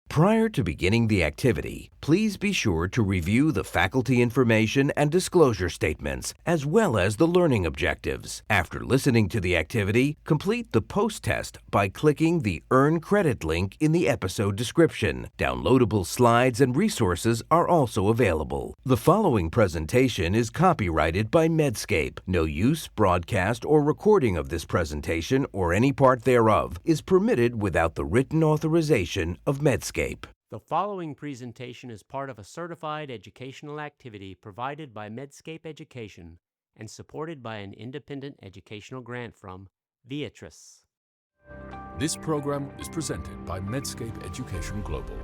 Prior to beginning the activity, please be sure to review the faculty information and disclosure statements, as well as the learning objectives. After listening to the activity, complete the post-test by clicking the Earn Credit link in the episode description. Downloadable slides and resources are also available. The following presentation is copyrighted by Medscape. No use, broadcast, or recording of this presentation or any part thereof is permitted without the written authorization of Medscape. The following presentation is part of a certified educational activity provided by Medscape Education and supported by an independent educational grant from Beatrice. This program is presented by Medscape Education Global.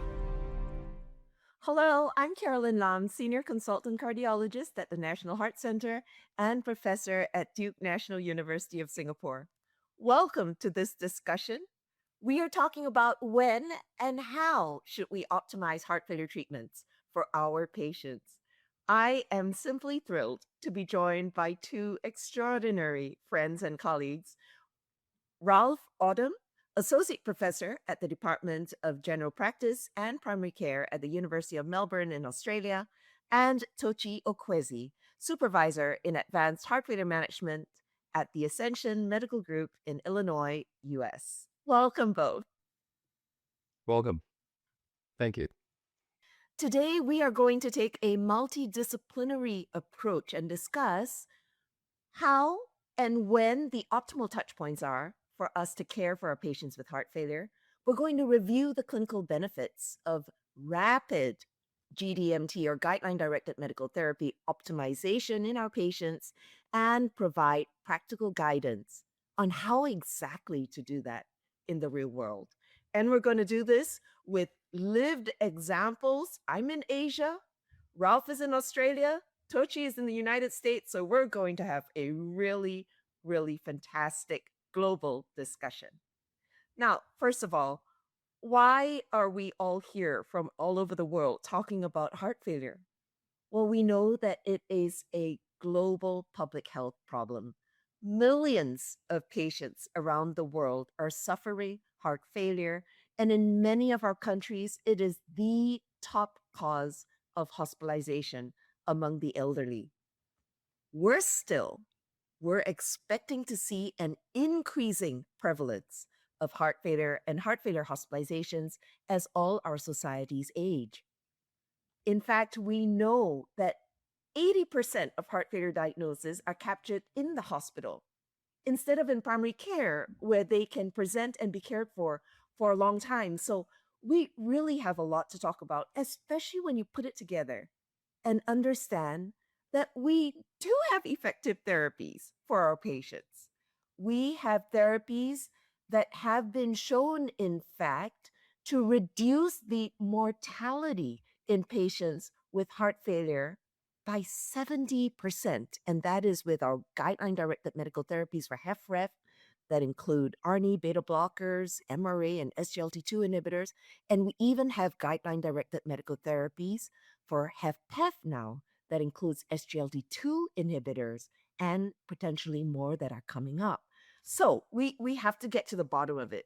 Hello, I'm Carolyn Lam, Senior Consultant Cardiologist at the National Heart Center and Professor at Duke National University of Singapore. Welcome to this discussion. We are talking about when and how should we optimize heart failure treatments for our patients. I am simply thrilled to be joined by two extraordinary friends and colleagues. Ralph Odom, Associate Professor at the Department of General Practice and Primary Care at the University of Melbourne in Australia, and Tochi Okwezi, Supervisor in Advanced Heart Failure Management at the Ascension Medical Group in Illinois, US. Welcome both. Welcome. Thank you. Today, we are going to take a multidisciplinary approach and discuss how and when the optimal touch points are for us to care for our patients with heart failure. We're going to review the clinical benefits of rapid GDMT or guideline-directed medical therapy optimization in our patients and provide practical guidance on how exactly to do that in the real world. And we're going to do this with lived examples. I'm in Asia, Ralph is in Australia, Tochi is in the United States, so we're going to have a really, really fantastic global discussion. Now, first of all, why are we all here from all over the world talking about heart failure? Well, we know that it is a global public health problem. Millions of patients around the world are suffering heart failure, and in many of our countries, it is the top cause of hospitalization among the elderly. Worse still, we're expecting to see an increasing prevalence of heart failure and heart failure hospitalizations as all our societies age. In fact, we know that 80% of heart failure diagnoses are captured in the hospital instead of in primary care, where they can present and be cared for a long time. So we really have a lot to talk about, especially when you put it together and understand that we do have effective therapies for our patients. We have therapies that have been shown, in fact, to reduce the mortality in patients with heart failure by 70%. And that is with our guideline-directed medical therapies for HFrEF that include ARNI, beta blockers, MRA, and SGLT2 inhibitors. And we even have guideline-directed medical therapies for HFpEF now that includes SGLT2 inhibitors and potentially more that are coming up. So we have to get to the bottom of it.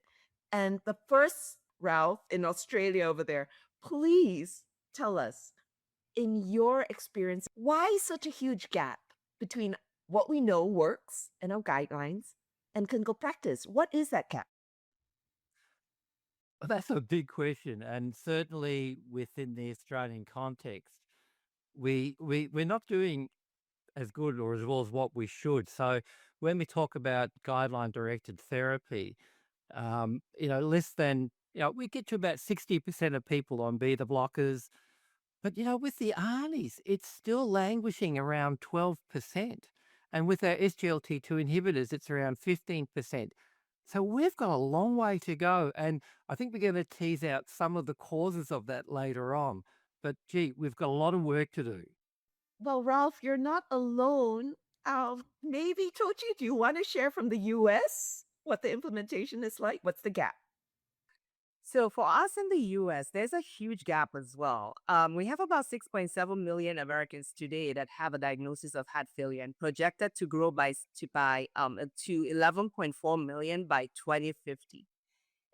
And the first, Ralph, in Australia over there, please tell us, in your experience, why such a huge gap between what we know works in our guidelines and clinical practice? What is that gap? That's a big question, and certainly within the Australian context, we're not doing as good or as well as what we should. So when we talk about guideline-directed therapy, less than we get to about 60% of people on beta blockers, but with the ARNIs, it's still languishing around 12%, and with our SGLT2 inhibitors, it's around 15%. So we've got a long way to go, and I think we're going to tease out some of the causes of that later on. But gee, we've got a lot of work to do. Well, Ralph, you're not alone. Maybe, Tochi, do you want to share from the US what the implementation is like? What's the gap? So for us in the US, there's a huge gap as well. We have about 6.7 million Americans today that have a diagnosis of heart failure and projected to grow to 11.4 million by 2050.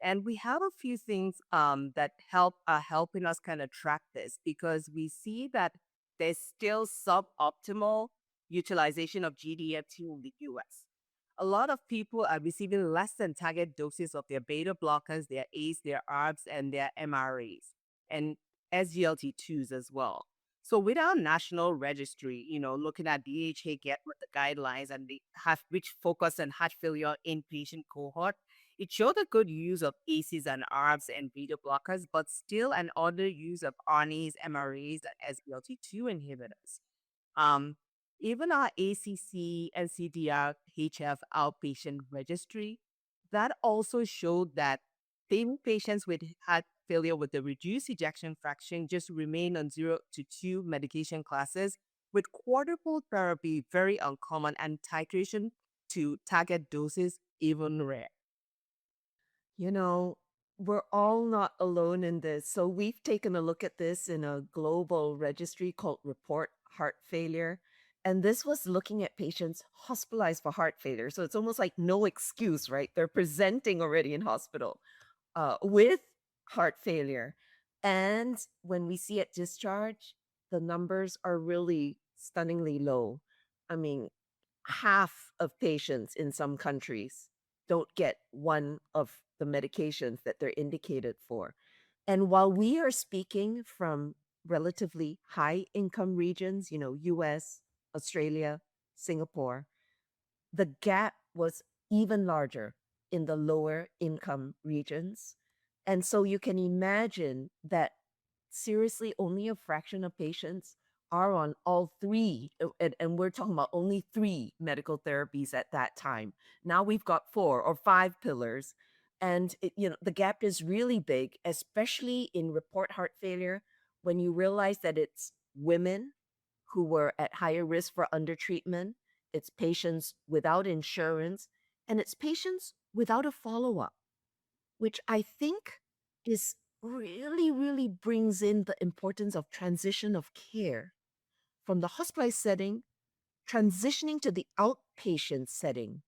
And we have a few things that are helping us kind of track this because we see that there's still suboptimal utilization of GDMT in the US. A lot of people are receiving less than target doses of their beta blockers, their ACE, their ARBs, and their MRAs, and SGLT2s as well. So with our national registry, looking at DHA get with the guidelines and the have which focus on heart failure inpatient cohort, it showed a good use of ACEs and ARBs and beta blockers, but still an other use of RNAs, MRAs, and SGLT2 inhibitors. Um, Even our ACC and CDR-HF outpatient registry, that also showed that same patients with heart failure with the reduced ejection fraction just remain on 0 to 2 medication classes, with quadruple therapy very uncommon and titration to target doses even rare. You know, we're all not alone in this. So we've taken a look at this in a global registry called Report Heart Failure. And this was looking at patients hospitalized for heart failure. So it's almost like no excuse, right? They're presenting already in hospital with heart failure. And when we see at discharge, the numbers are really stunningly low. I mean, half of patients in some countries don't get one of the medications that they're indicated for. And while we are speaking from relatively high income regions, US, Australia, Singapore, the gap was even larger in the lower income regions. And so you can imagine that seriously only a fraction of patients are on all three. And we're talking about only three medical therapies at that time. Now we've got 4 or 5 pillars. And the gap is really big, especially in report heart failure, when you realize that it's women who were at higher risk for undertreatment, it's patients without insurance, and it's patients without a follow up, which I think is really, really brings in the importance of transition of care from the hospitalized setting, transitioning to the outpatient setting.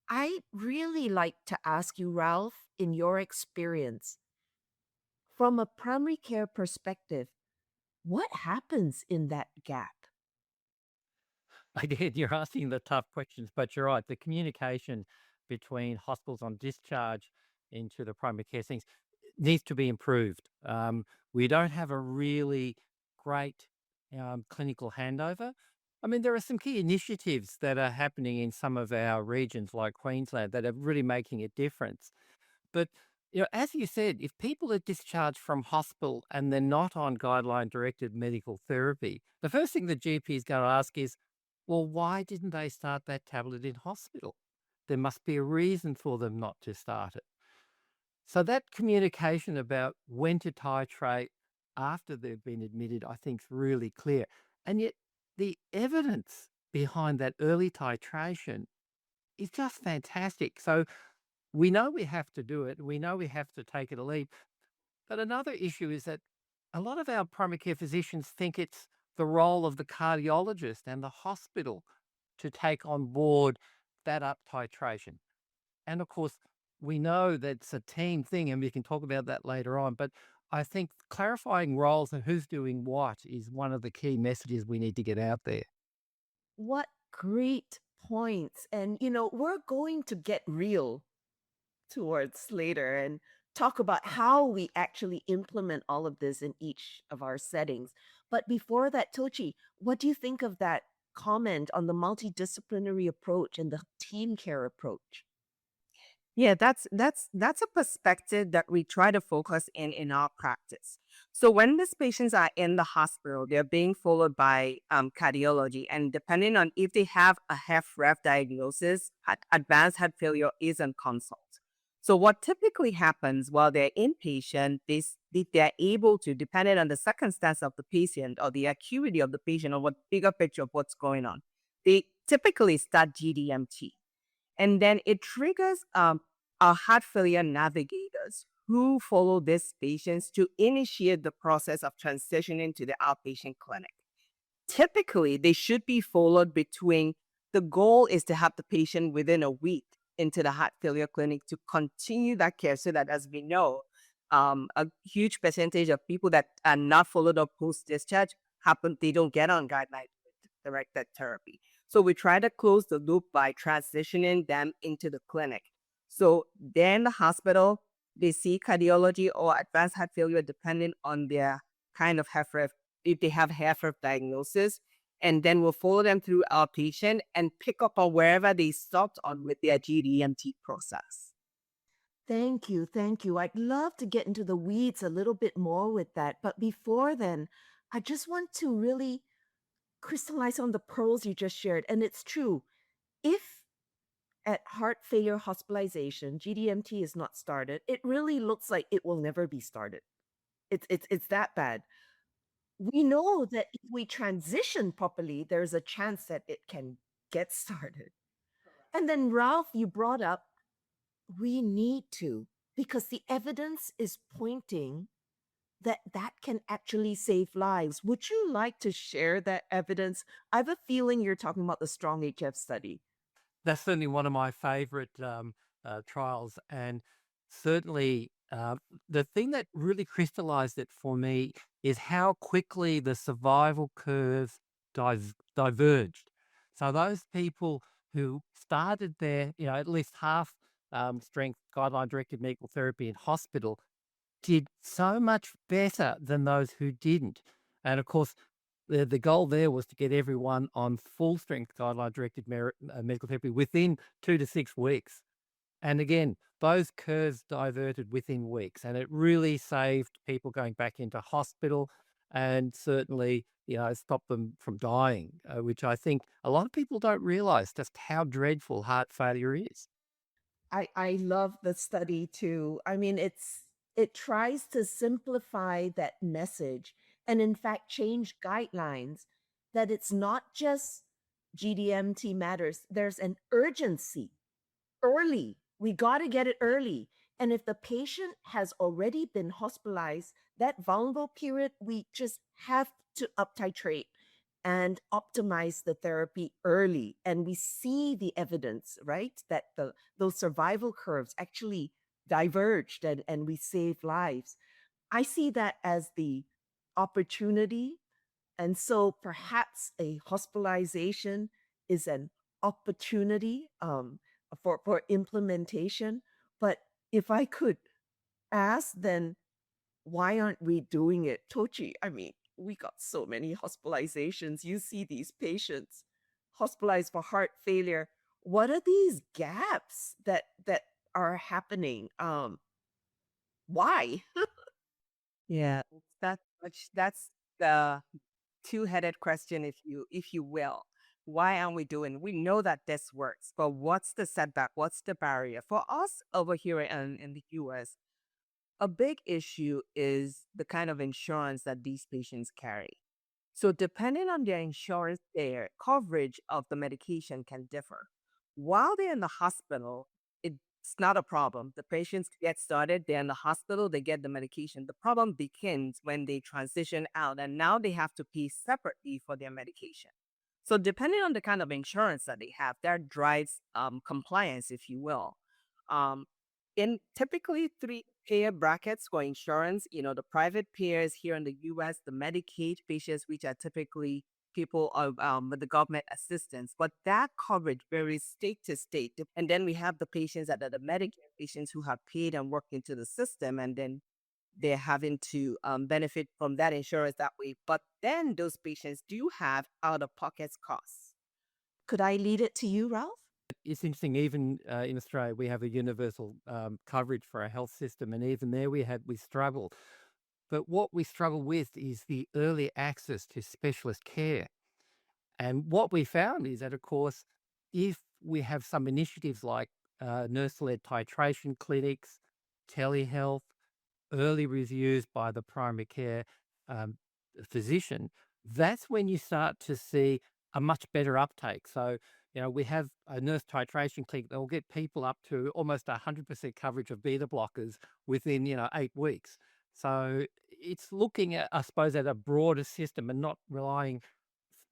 I really like to ask you, Ralph, in your experience, from a primary care perspective, what happens in that gap? Again, you're asking the tough questions, but you're right. The communication between hospitals on discharge into the primary care things needs to be improved. We don't have a really great clinical handover. I mean, there are some key initiatives that are happening in some of our regions, like Queensland, that are really making a difference. But as you said, if people are discharged from hospital and they're not on guideline-directed medical therapy, the first thing the GP is going to ask is, well, why didn't they start that tablet in hospital? There must be a reason for them not to start it. So that communication about when to titrate after they've been admitted, I think, is really clear. And yet the evidence behind that early titration is just fantastic. So we know we have to do it. We know we have to take it a leap. But another issue is that a lot of our primary care physicians think it's the role of the cardiologist and the hospital to take on board that up titration. And of course, we know that's a team thing, and we can talk about that later on. But I think clarifying roles and who's doing what is one of the key messages we need to get out there. What great points. And, we're going to get real towards later and talk about how we actually implement all of this in each of our settings. But before that, Tochi, what do you think of that comment on the multidisciplinary approach and the team care approach? Yeah, that's a perspective that we try to focus in our practice. So when these patients are in the hospital, they're being followed by cardiology, and depending on if they have a HFrEF diagnosis, advanced heart failure is on consult. So what typically happens while they're inpatient, they're able to, depending on the circumstance of the patient or the acuity of the patient or what bigger picture of what's going on, they typically start GDMT. And then it triggers our heart failure navigators who follow these patients to initiate the process of transitioning to the outpatient clinic. Typically, they should be followed between the goal is to have the patient within a week into the heart failure clinic to continue that care so that, as we know, a huge percentage of people that are not followed up post-discharge they don't get on guideline directed therapy. So we try to close the loop by transitioning them into the clinic. So they're in the hospital, they see cardiology or advanced heart failure depending on their kind of HFrEF, if they have HFrEF diagnosis, and then we'll follow them through our patient and pick up on wherever they stopped on with their GDMT process. Thank you. Thank you. I'd love to get into the weeds a little bit more with that. But before then, I just want to really crystallize on the pearls you just shared. And it's true. If at heart failure hospitalization, GDMT is not started, it really looks like it will never be started. It's that bad. We know that if we transition properly, there's a chance that it can get started. And then Ralph, you brought up we need to because the evidence is pointing that that can actually save lives. Would you like to share that evidence? I have a feeling you're talking about the Strong HF study. That's certainly one of my favorite trials. And certainly the thing that really crystallized it for me is how quickly the survival curves diverged. So those people who started their, at least half strength guideline directed medical therapy in hospital did so much better than those who didn't. And of course, the goal there was to get everyone on full strength guideline directed medical therapy within 2 to 6 weeks. And again, those curves diverted within weeks, and it really saved people going back into hospital and certainly, stopped them from dying, which I think a lot of people don't realize just how dreadful heart failure is. I love the study too. I mean, it tries to simplify that message and in fact change guidelines that it's not just GDMT matters. There's an urgency early. We got to get it early. And if the patient has already been hospitalized, that vulnerable period, we just have to up titrate and optimize the therapy early. And we see the evidence, right? That those survival curves actually diverged and we save lives. I see that as the opportunity. And so perhaps a hospitalization is an opportunity for implementation. But if I could ask, then why aren't we doing it? Tochi, I mean, we got so many hospitalizations. You see these patients hospitalized for heart failure. What are these gaps that are happening? Why? Yeah, that's the two-headed question, if you will. Why aren't we doing? We know that this works, but what's the setback? What's the barrier for us over here in the U.S.? A big issue is the kind of insurance that these patients carry. So, depending on their insurance, their coverage of the medication can differ. While they're in the hospital, it's not a problem. The patients get started, they're in the hospital, they get the medication. The problem begins when they transition out, and now they have to pay separately for their medication. So, depending on the kind of insurance that they have, that drives compliance, if you will. Um, in typically three payer brackets for insurance, the private payers here in the US, the Medicaid patients, which are typically people of with the government assistance, but that coverage varies state to state. And then we have the patients that are the Medicare patients who have paid and worked into the system, and then they're having to benefit from that insurance that way. But then those patients do have out of pocket costs. Could I lead it to you, Ralph? It's interesting, even in Australia, we have a universal coverage for our health system, and even there we struggle. But what we struggle with is the early access to specialist care. And what we found is that, of course, if we have some initiatives like nurse-led titration clinics, telehealth, early reviews by the primary care um, physician, that's when you start to see a much better uptake. So, we have a nurse titration clinic that will get people up to almost 100% coverage of beta blockers within, 8 weeks. So it's looking at, I suppose, at a broader system and not relying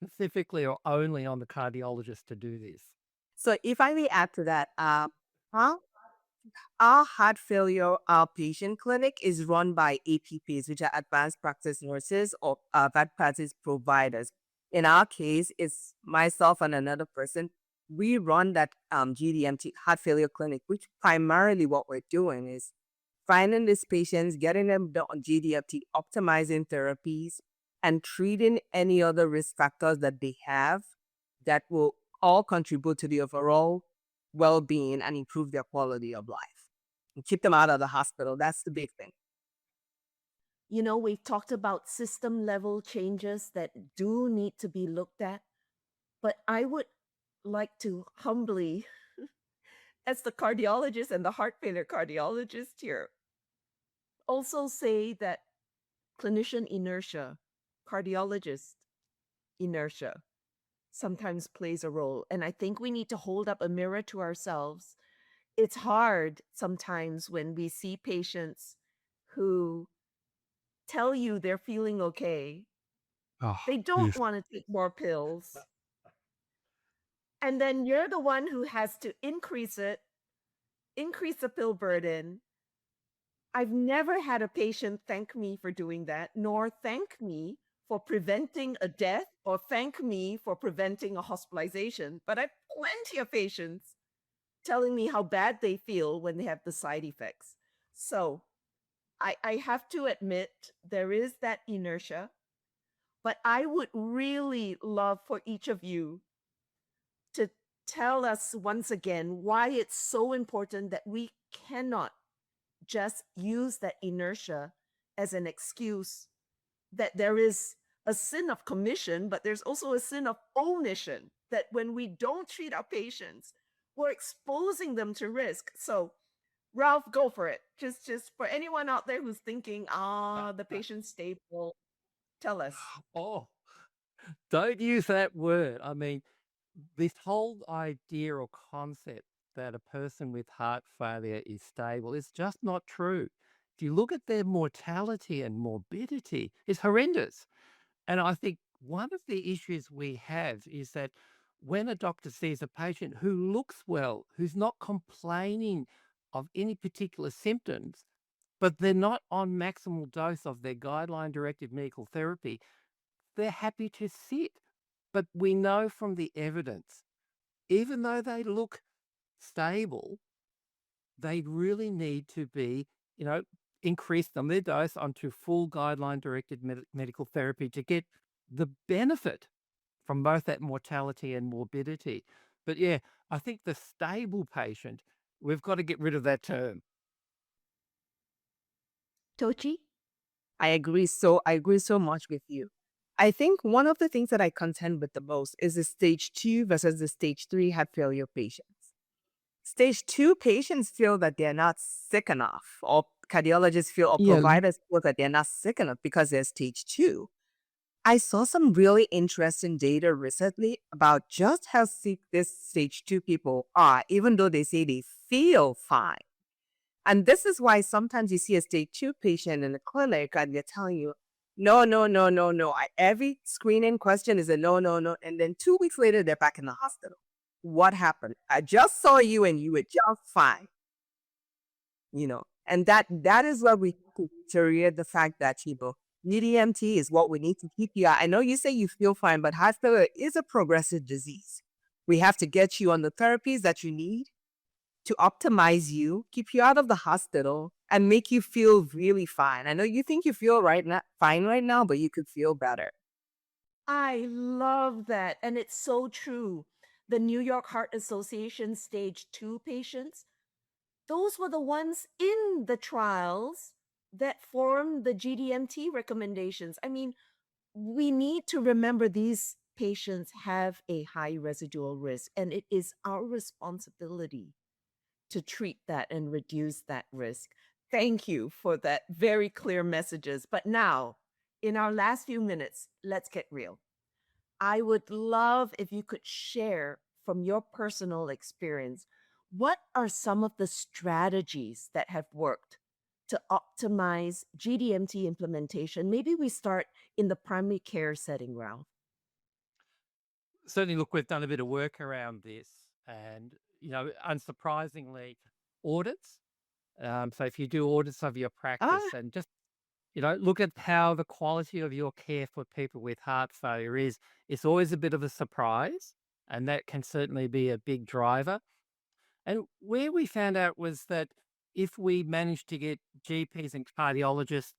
specifically or only on the cardiologist to do this. So if I may add to that, Huh? Our heart failure outpatient clinic is run by APPs, which are advanced practice nurses or that practice providers. In our case, it's myself and another person. We run that GDMT heart failure clinic, which primarily what we're doing is finding these patients, getting them on GDMT, optimizing therapies, and treating any other risk factors that they have that will all contribute to the overall well-being and improve their quality of life and keep them out of the hospital. That's the big thing. You know, we've talked about system level changes that do need to be looked at, but I would like to humbly, as the cardiologist and the heart failure cardiologist here, also say that clinician inertia, cardiologist inertia, sometimes plays a role. And I think we need to hold up a mirror to ourselves. It's hard sometimes when we see patients who tell you they're feeling okay. Oh, They don't yes. want to take more pills. And then you're the one who has to increase the pill burden. I've never had a patient thank me for doing that, nor thank me for preventing a death or thank me for preventing a hospitalization. But I've plenty of patients telling me how bad they feel when they have the side effects. So I have to admit there is that inertia, but I would really love for each of you to tell us once again why it's so important that we cannot just use that inertia as an excuse, that there is a sin of commission, but there's also a sin of omission, that when we don't treat our patients, we're exposing them to risk. So, Ralph, go for it. Just for anyone out there who's thinking, the patient's stable, tell us. Oh, don't use that word. I mean, this whole idea or concept that a person with heart failure is stable is just not true. If you look at their mortality and morbidity, it's horrendous. And I think one of the issues we have is that when a doctor sees a patient who looks well, who's not complaining of any particular symptoms, but they're not on maximal dose of their guideline directed medical therapy, they're happy to sit. But we know from the evidence, even though they look stable, they really need to be, you know, increased on their dose onto full guideline directed medical therapy to get the benefit from both that mortality and morbidity. But yeah, I think the stable patient, we've got to get rid of that term. Tochi? I agree so much with you. I think one of the things that I contend with the most is the stage 2 versus the stage 3 heart failure patients. Stage 2 patients feel that they're not sick enough, or cardiologists feel, or Yeah. providers feel that they're not sick enough because they're stage 2. I saw some really interesting data recently about just how sick this stage 2 people are, even though they say they feel fine. And this is why sometimes you see a stage 2 patient in the clinic and they're telling you, no, no, no, no, no. Every screening question is a no, no, no. And then 2 weeks later, they're back in the hospital. What happened? I just saw you and you were just fine. And that is where we have to reiterate the fact that, GDMT is what we need to keep you out. I know you say you feel fine, but heart failure is a progressive disease. We have to get you on the therapies that you need to optimize you, keep you out of the hospital, and make you feel really fine. I know you think you feel fine right now, but you could feel better. I love that. And it's so true. The New York Heart Association stage 2 patients, those were the ones in the trials that formed the GDMT recommendations. I mean, we need to remember these patients have a high residual risk, and it is our responsibility to treat that and reduce that risk. Thank you for that very clear messages. But now, in our last few minutes, let's get real. I would love if you could share from your personal experience what are some of the strategies that have worked to optimize GDMT implementation. Maybe we start in the primary care setting, Ralph. Certainly, look, we've done a bit of work around this. And unsurprisingly, audits. So if you do audits of your Ah, practice and just, look at how the quality of your care for people with heart failure is, it's always a bit of a surprise. And that can certainly be a big driver. And where we found out was that if we managed to get GPs and cardiologists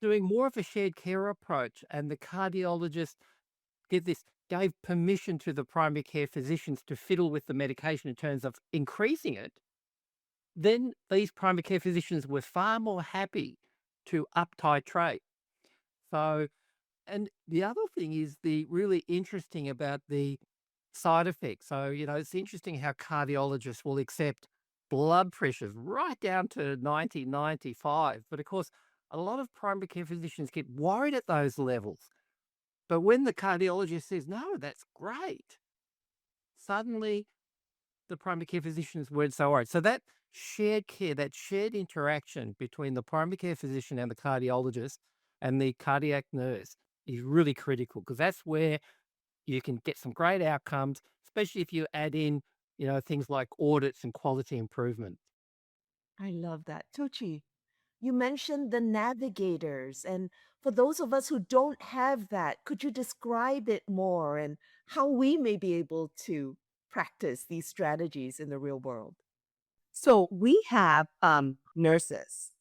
doing more of a shared care approach, and the cardiologist, get this, gave permission to the primary care physicians to fiddle with the medication in terms of increasing it, then these primary care physicians were far more happy to up titrate. So, and the other thing is the really interesting about the side effects. So, it's interesting how cardiologists will accept blood pressures right down to 90, 95. But of course, a lot of primary care physicians get worried at those levels. But when the cardiologist says, no, that's great, suddenly the primary care physicians weren't so worried. So that shared care, that shared interaction between the primary care physician and the cardiologist and the cardiac nurse is really critical, because that's where you can get some great outcomes, especially if you add in, things like audits and quality improvement. I love that. Tochi, you mentioned the navigators. And for those of us who don't have that, could you describe it more and how we may be able to practice these strategies in the real world? So we have nurses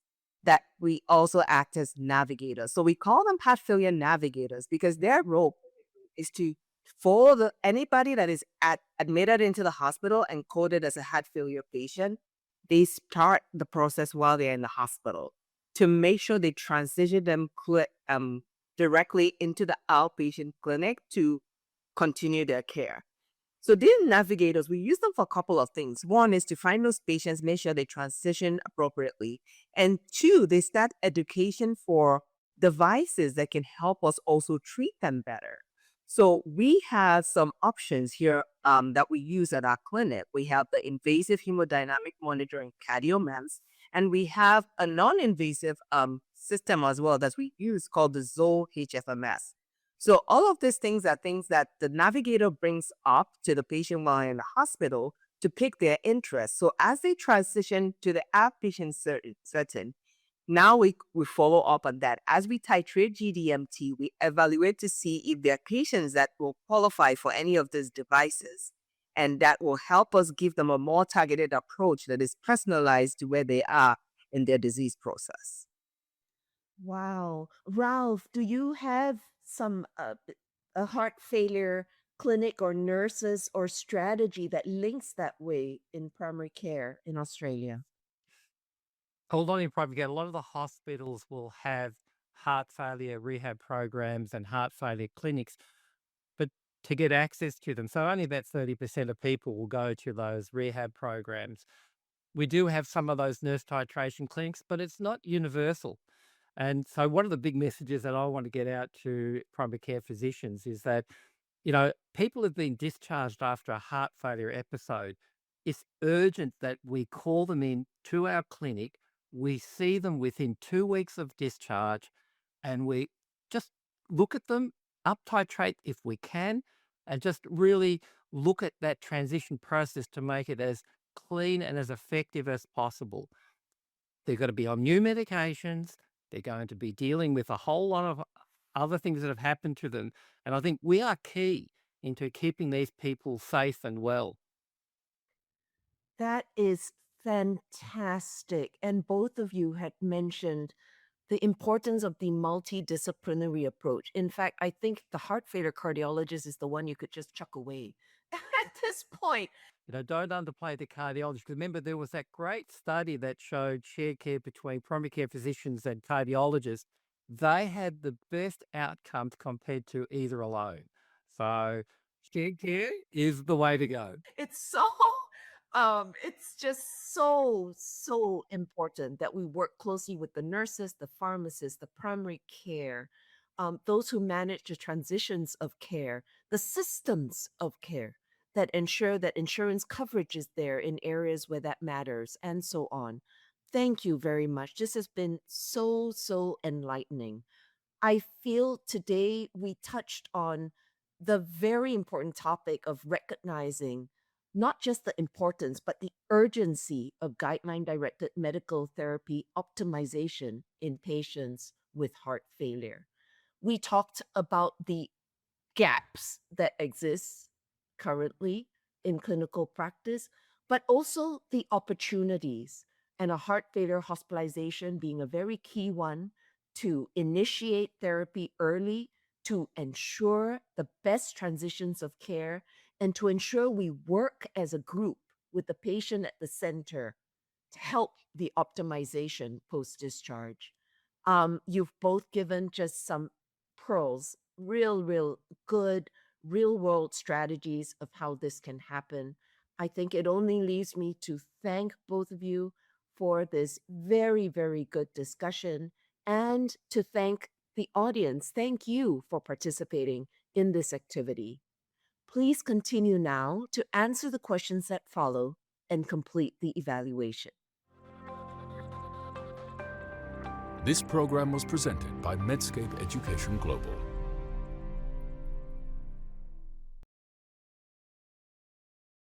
that we also act as navigators. So we call them heart failure navigators because their role is to follow anybody that is admitted into the hospital and coded as a heart failure patient. They start the process while they're in the hospital to make sure they transition them directly into the outpatient clinic to continue their care. So these navigators, we use them for a couple of things. One is to find those patients, make sure they transition appropriately. And two, they start education for devices that can help us also treat them better. So we have some options here that we use at our clinic. We have the invasive hemodynamic monitoring CardioMEMS, and we have a non-invasive system as well that we use called the ZOE HFMS. So all of these things are things that the navigator brings up to the patient while in the hospital to pick their interest. So as they transition to the outpatient setting, now we follow up on that. As we titrate GDMT, we evaluate to see if there are patients that will qualify for any of these devices. And that will help us give them a more targeted approach that is personalized to where they are in their disease process. Wow. Ralph, do you have a heart failure clinic or nurses or strategy that links that way in primary care in Australia? A lot in private care, a lot of the hospitals will have heart failure rehab programs and heart failure clinics, but to get access to them, so only about 30% of people will go to those rehab programs. We do have some of those nurse titration clinics, but it's not universal. And so one of the big messages that I want to get out to primary care physicians is that, people have been discharged after a heart failure episode. It's urgent that we call them in to our clinic. We see them within 2 weeks of discharge, and we just look at them, up titrate if we can, and just really look at that transition process to make it as clean and as effective as possible. They're going to be on new medications. They're going to be dealing with a whole lot of other things that have happened to them. And I think we are key into keeping these people safe and well. That is fantastic. And both of you had mentioned the importance of the multidisciplinary approach. In fact, I think the heart failure cardiologist is the one you could just chuck away at this point. Don't underplay the cardiologist. 'Cause remember, there was that great study that showed shared care between primary care physicians and cardiologists. They had the best outcomes compared to either alone. So shared care is the way to go. It's so it's just so important that we work closely with the nurses, the pharmacists, the primary care, those who manage the transitions of care, the systems of care that ensure that insurance coverage is there in areas where that matters, and so on. Thank you very much. This has been so enlightening. I feel today we touched on the very important topic of recognizing not just the importance, but the urgency of guideline directed medical therapy optimization in patients with heart failure. We talked about the gaps that exist currently in clinical practice, but also the opportunities, and a heart failure hospitalization being a very key one to initiate therapy early, to ensure the best transitions of care, and to ensure we work as a group with the patient at the center to help the optimization post discharge. You've both given just some pearls, real good, real world strategies of how this can happen. I think it only leaves me to thank both of you for this very good discussion and to thank the audience. Thank you for participating in this activity. Please continue now to answer the questions that follow and complete the evaluation. This program was presented by Medscape Education Global.